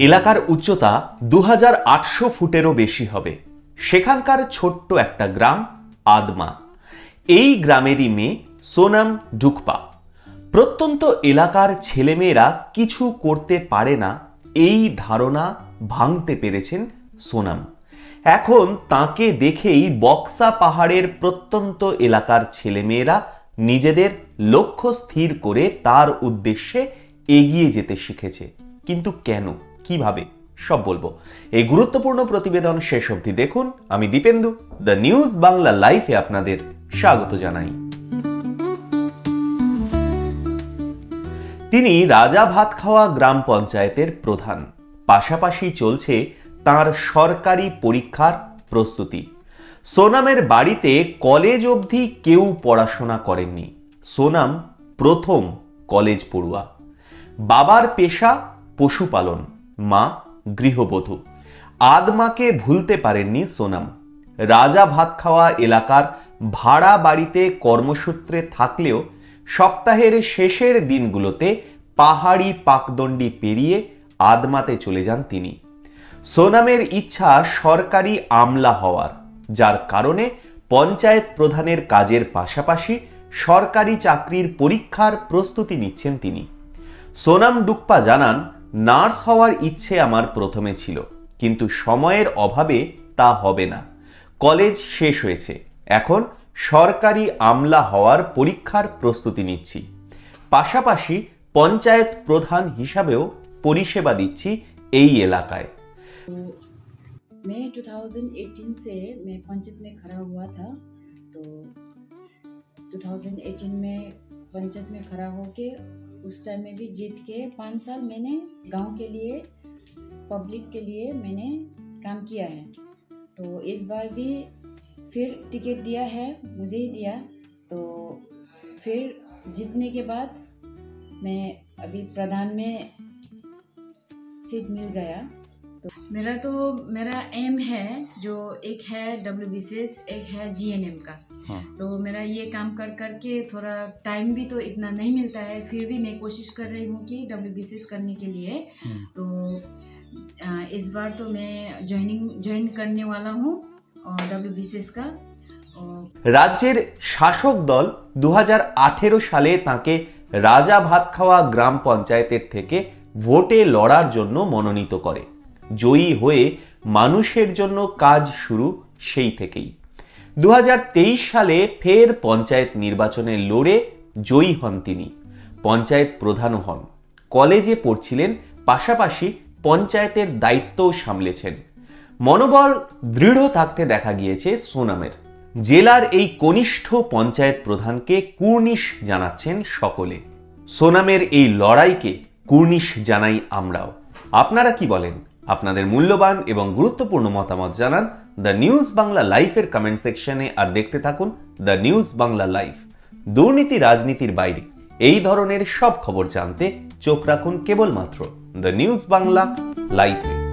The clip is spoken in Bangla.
এলাকার উচ্চতা 2800 ফুটেরও বেশি হবে। সেখানকার ছোট্ট একটা গ্রাম আদমা। এই গ্রামেরই মেয়ে সোনাম ডুকপা। প্রত্যন্ত এলাকার ছেলেমেয়েরা কিছু করতে পারে না, এই ধারণা ভাঙতে পেরেছেন সোনাম। এখন তাকে দেখেই বক্সা পাহাড়ের প্রত্যন্ত এলাকার ছেলেমেয়েরা নিজেদের লক্ষ্য স্থির করে তার উদ্দেশ্যে এগিয়ে যেতে শিখেছে। কিন্তু কেন, কিভাবে, সব বলবো। এই গুরুত্বপূর্ণ প্রতিবেদন শেষ অবধি দেখুন। আমি দীপেন্দু, দ্য নিউজ বাংলা লাইভে আপনাদের স্বাগত জানাই। তিনি রাজা ভাতখাওয়া গ্রাম পঞ্চায়েতের প্রধান। পাশাপাশি চলছে তার সরকারি পরীক্ষার প্রস্তুতি। সোনামের বাড়িতে কলেজ অবধি কেউ পড়াশোনা করেননি। সোনাম প্রথম কলেজ পড়ুয়া। বাবার পেশা পশুপালন, মা গৃহবধূ। আদমাকে ভুলতে পারেননি সোনাম। রাজা ভাতখাওয়া এলাকার ভাড়া বাড়িতে কর্মসূত্রে থাকলেও সপ্তাহের শেষের দিনগুলোতে পাহাড়ি পাকদণ্ডি পেরিয়ে আদমাতে চলে যান তিনি। সোনামের ইচ্ছা সরকারি আমলা হওয়ার, যার কারণে পঞ্চায়েত প্রধানের কাজের পাশাপাশি সরকারি চাকরির পরীক্ষার প্রস্তুতি নিচ্ছেন তিনি। সোনাম ডুকপা জানান, নার্স হওয়ার ইচ্ছে আমার প্রথমে ছিল, কিন্তু সময়ের অভাবে তা হবে না। কলেজ শেষ হয়েছে, এখন সরকারি আমলা হওয়ার পরীক্ষার প্রস্তুতি নিচ্ছি। পাশাপাশি পঞ্চায়েত প্রধান হিসাবেও পরিষেবা দিচ্ছি এই এলাকায়। मैं 2018 से मैं पंचायत में खड़ा हुआ था। तो 2018 में पंचायत में खड़ा होके उस टाइम में भी जीत के 5 साल मैंने गांव के लिए, पब्लिक के लिए मैंने काम किया है। तो इस बार भी फिर टिकट दिया है, मुझे ही दिया। तो फिर जीतने के बाद मैं अभी प्रधान में सीट मिल गया। तो मेरा एम है, जो एक है WBCS, एक है GNM का। हाँ। तो मेरा ये काम कर करके थोड़ा टाइम भी तो इतना नहीं मिलता है, फिर भी मैं कोशिश कर रही हूँ कि WBCS करने के लिए। तो इस बार तो मैं ज्वाइन करने वाला हूँ WBCS का। রাজ্যের শাসক দল 2018 সালে তাকে রাজা ভাতখাওয়া গ্রাম পঞ্চায়েতের থেকে ভোটে লড়ার জন্য মনোনীত করে। জয়ী হয়ে মানুষের জন্য কাজ শুরু সেই থেকেই। 2023 সালে ফের পঞ্চায়েত নির্বাচনে লড়ে জয়ী হন তিনি। পঞ্চায়েত প্রধানও হন। কলেজে পড়ছিলেন, পাশাপাশি পঞ্চায়েতের দায়িত্বও সামলেছেন। মনোবল দৃঢ় থাকতে দেখা গিয়েছে সোনামের। জেলার এই কনিষ্ঠ পঞ্চায়েত প্রধানকে কুর্নিশ জানাচ্ছেন সকলে। সোনামের এই লড়াইকে কুর্নিশ জানাই আমরাও। আপনারা কি বলেন? আপনাদের মূল্যবান এবং গুরুত্বপূর্ণ মতামত জানান দ্য নিউজ বাংলা লাইভের কমেন্ট সেকশনে। আর দেখতে থাকুন দ্য নিউজ বাংলা লাইভ। দুর্নীতি রাজনীতির বাইরে এই ধরনের সব খবর জানতে চোখ রাখুন কেবলমাত্র দ্য নিউজ বাংলা লাইভে।